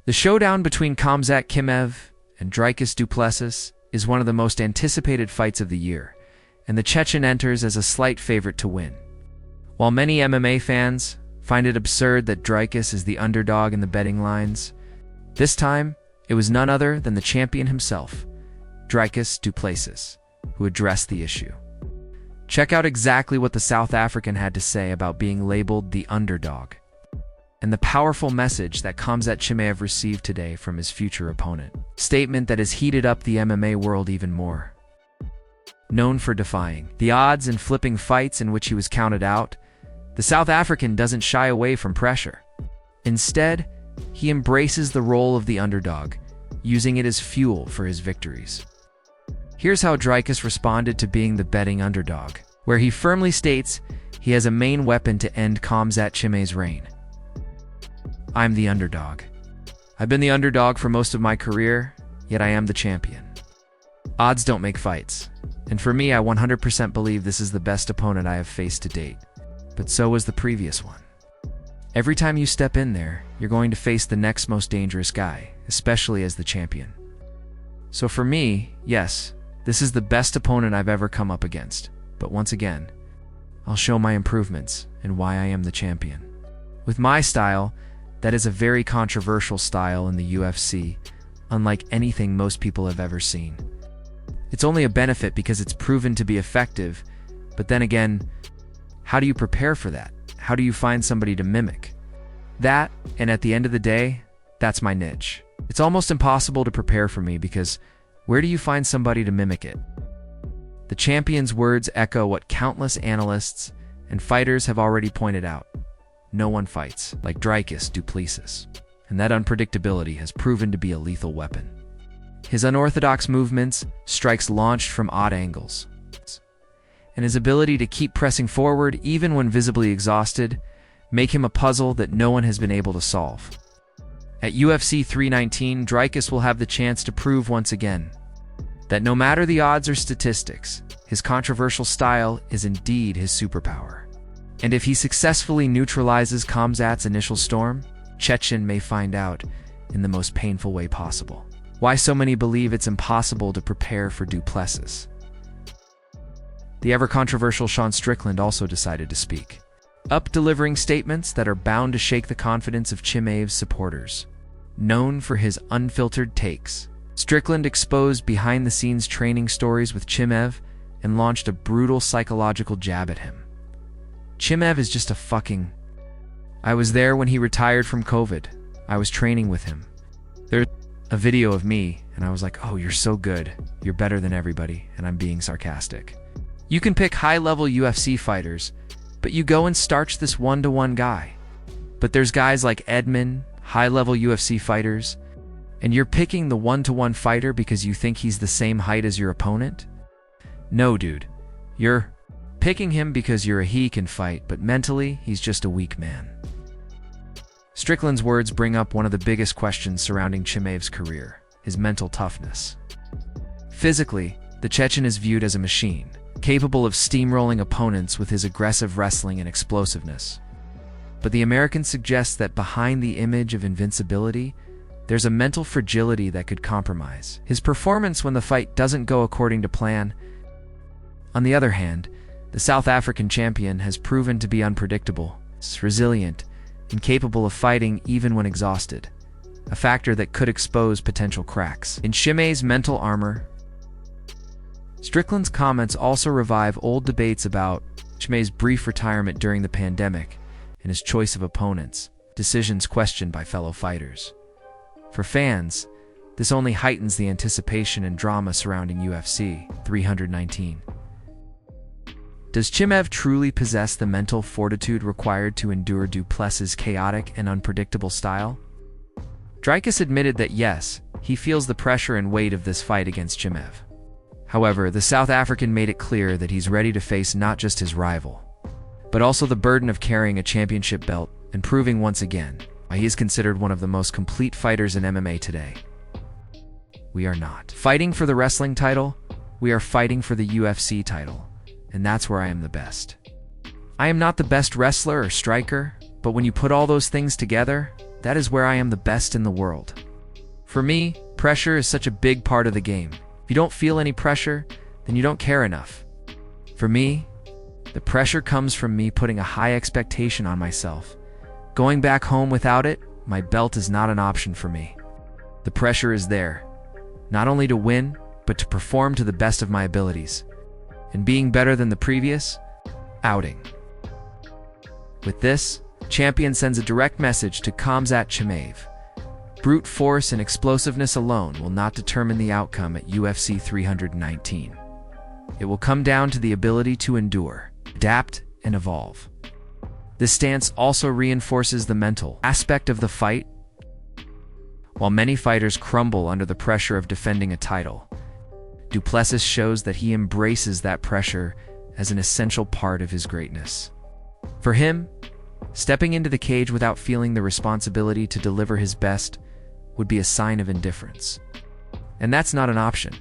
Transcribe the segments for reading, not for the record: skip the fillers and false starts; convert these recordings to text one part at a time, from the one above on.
The showdown between Khamzat Chimaev and Dricus du Plessis is one of the most anticipated fights of the year, and the Chechen enters as a slight favorite to win. While many MMA fans find it absurd that Dricus is the underdog in the betting lines, this time it was none other than the champion himself, Dricus du Plessis, who addressed the issue. Check out exactly what the South African had to say about being labeled the underdog, and the powerful message that Khamzat Chimaev received today from his future opponent. Statement that has heated up the MMA world even more. Known for defying the odds and flipping fights in which he was counted out, the South African doesn't shy away from pressure. Instead, he embraces the role of the underdog, using it as fuel for his victories. Here's how Dricus responded to being the betting underdog, where he firmly states he has a main weapon to end Khamzat Chimaev's reign. I'm the underdog. I've been the underdog for most of my career, yet I am the champion. Odds don't make fights, and for me, I 100% believe this is the best opponent I have faced to date, but so was the previous one. Every time you step in there, you're going to face the next most dangerous guy, especially as the champion. So for me, yes, this is the best opponent I've ever come up against, but once again, I'll show my improvements and why I am the champion. With my style, that is a very controversial style in the UFC, unlike anything most people have ever seen. It's only a benefit because it's proven to be effective, but then again, how do you prepare for that? How do you find somebody to mimic that? And at the end of the day, that's my niche. It's almost impossible to prepare for me because where do you find somebody to mimic it? The champion's words echo what countless analysts and fighters have already pointed out. No one fights like Dricus du Plessis, and that unpredictability has proven to be a lethal weapon. His unorthodox movements, strikes launched from odd angles, and his ability to keep pressing forward even when visibly exhausted make him a puzzle that no one has been able to solve. At UFC 319, Dricus will have the chance to prove once again that no matter the odds or statistics, his controversial style is indeed his superpower. And if he successfully neutralizes Khamzat's initial storm, Chechen may find out in the most painful way possible why so many believe it's impossible to prepare for du Plessis. The ever-controversial Strickland also decided to speak up, delivering statements that are bound to shake the confidence of Chimaev's supporters. Known for his unfiltered takes, Strickland exposed behind-the-scenes training stories with Chimaev and launched a brutal psychological jab at him. Chimaev is just a fucking... I was there when he retired from COVID. I was training with him. There's a video of me, and I was like, oh, you're so good. You're better than everybody, and I'm being sarcastic. You can pick high-level UFC fighters, but you go and starch this one-to-one guy. But there's guys like Edmund, high-level UFC fighters, and you're picking the one-to-one fighter because you think he's the same height as your opponent? No, dude. You're picking him because he can fight, but mentally, he's just a weak man. Strickland's words bring up one of the biggest questions surrounding Chimaev's career, his mental toughness. Physically, the Chechen is viewed as a machine, capable of steamrolling opponents with his aggressive wrestling and explosiveness. But the American suggests that behind the image of invincibility, there's a mental fragility that could compromise his performance when the fight doesn't go according to plan. On the other hand, the South African champion has proven to be unpredictable, resilient, and capable of fighting even when exhausted, a factor that could expose potential cracks in Chimaev's mental armor. Strickland's comments also revive old debates about Chimaev's brief retirement during the pandemic and his choice of opponents, decisions questioned by fellow fighters. For fans, this only heightens the anticipation and drama surrounding UFC 319. Does Chimaev truly possess the mental fortitude required to endure du Plessis' chaotic and unpredictable style? Dricus admitted that yes, he feels the pressure and weight of this fight against Chimaev. However, the South African made it clear that he's ready to face not just his rival, but also the burden of carrying a championship belt and proving once again why he is considered one of the most complete fighters in MMA today. We are not fighting for the wrestling title, we are fighting for the UFC title. And that's where I am the best. I am not the best wrestler or striker, but when you put all those things together, that is where I am the best in the world. For me, pressure is such a big part of the game. If you don't feel any pressure, then you don't care enough. For me, the pressure comes from me putting a high expectation on myself. Going back home without it, my belt is not an option for me. The pressure is there, not only to win, but to perform to the best of my abilities, and being better than the previous outing. With this, champion sends a direct message to Khamzat Chimaev. Brute force and explosiveness alone will not determine the outcome at UFC 319. It will come down to the ability to endure, adapt, and evolve. This stance also reinforces the mental aspect of the fight. While many fighters crumble under the pressure of defending a title, Du Plessis shows that he embraces that pressure as an essential part of his greatness. For him, stepping into the cage without feeling the responsibility to deliver his best would be a sign of indifference. And that's not an option.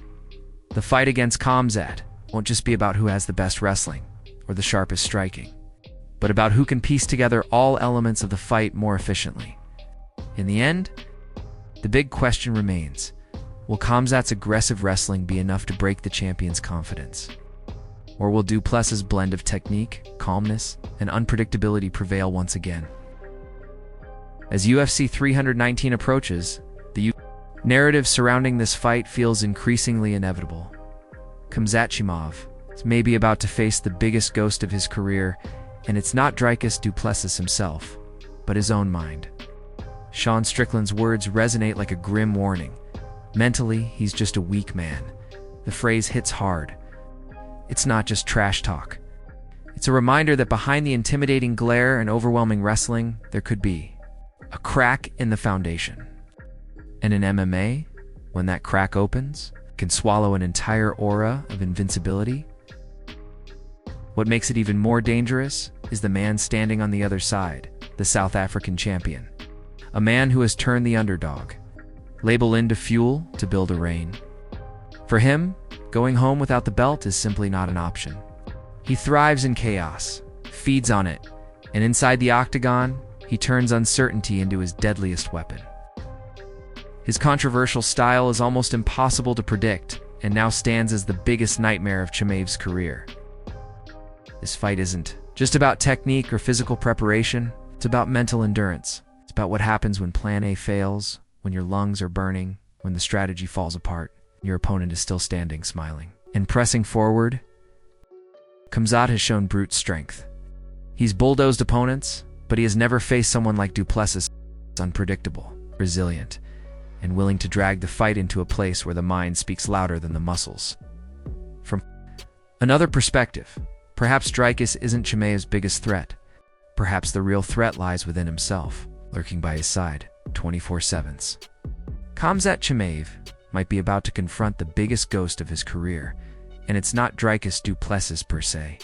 The fight against Khamzat won't just be about who has the best wrestling or the sharpest striking, but about who can piece together all elements of the fight more efficiently. In the end, the big question remains, will Khamzat's aggressive wrestling be enough to break the champion's confidence? Or will Du Plessis' blend of technique, calmness, and unpredictability prevail once again? As UFC 319 approaches, the narrative surrounding this fight feels increasingly inevitable. Khamzat Chimaev is maybe about to face the biggest ghost of his career, and it's not Dricus Du Plessis himself, but his own mind. Sean Strickland's words resonate like a grim warning. Mentally, he's just a weak man. The phrase hits hard. It's not just trash talk. It's a reminder that behind the intimidating glare and overwhelming wrestling, there could be a crack in the foundation. And in MMA, when that crack opens, it can swallow an entire aura of invincibility. What makes it even more dangerous is the man standing on the other side, the South African champion. A man who has turned the underdog label into fuel to build a reign. For him, going home without the belt is simply not an option. He thrives in chaos, feeds on it, and inside the octagon, he turns uncertainty into his deadliest weapon. His controversial style is almost impossible to predict, and now stands as the biggest nightmare of Chimaev's career. This fight isn't just about technique or physical preparation, it's about mental endurance. It's about what happens when Plan A fails, when your lungs are burning, when the strategy falls apart, your opponent is still standing, smiling. And pressing forward, Khamzat has shown brute strength. He's bulldozed opponents, but he has never faced someone like Du Plessis, unpredictable, resilient, and willing to drag the fight into a place where the mind speaks louder than the muscles. From another perspective, perhaps Dricus isn't Chimaev's biggest threat. Perhaps the real threat lies within himself, lurking by his side, 24/7. Khamzat Chimaev might be about to confront the biggest ghost of his career, and it's not Dricus Du Plessis per se,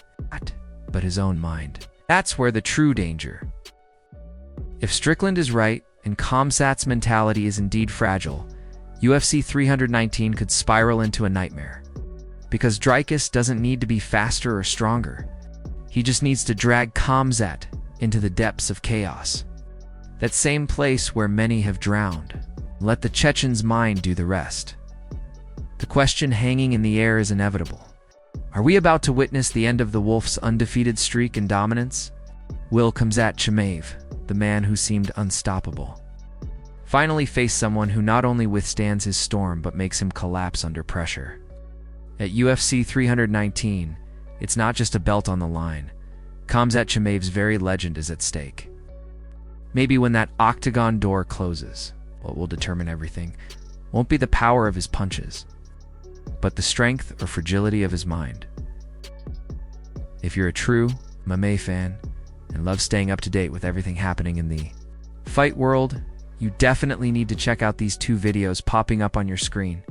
but his own mind. That's where the true danger. If Strickland is right, and Khamzat's mentality is indeed fragile, UFC 319 could spiral into a nightmare. Because Dricus doesn't need to be faster or stronger. He just needs to drag Khamzat into the depths of chaos. That same place where many have drowned. Let the Chechen's mind do the rest. The question hanging in the air is inevitable. Are we about to witness the end of the Wolf's undefeated streak and dominance? Will Khamzat Chimaev, the man who seemed unstoppable, finally face someone who not only withstands his storm but makes him collapse under pressure? At UFC 319, it's not just a belt on the line. Khamzat Chimaev's very legend is at stake. Maybe when that octagon door closes, what will determine everything won't be the power of his punches, but the strength or fragility of his mind. If you're a true MMA fan and love staying up to date with everything happening in the fight world, you definitely need to check out these two videos popping up on your screen.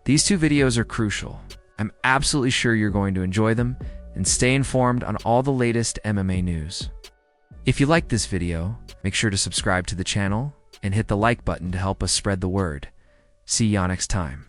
These two videos are crucial. I'm absolutely sure you're going to enjoy them and stay informed on all the latest MMA news. If you liked this video, make sure to subscribe to the channel and hit the like button to help us spread the word. See ya next time.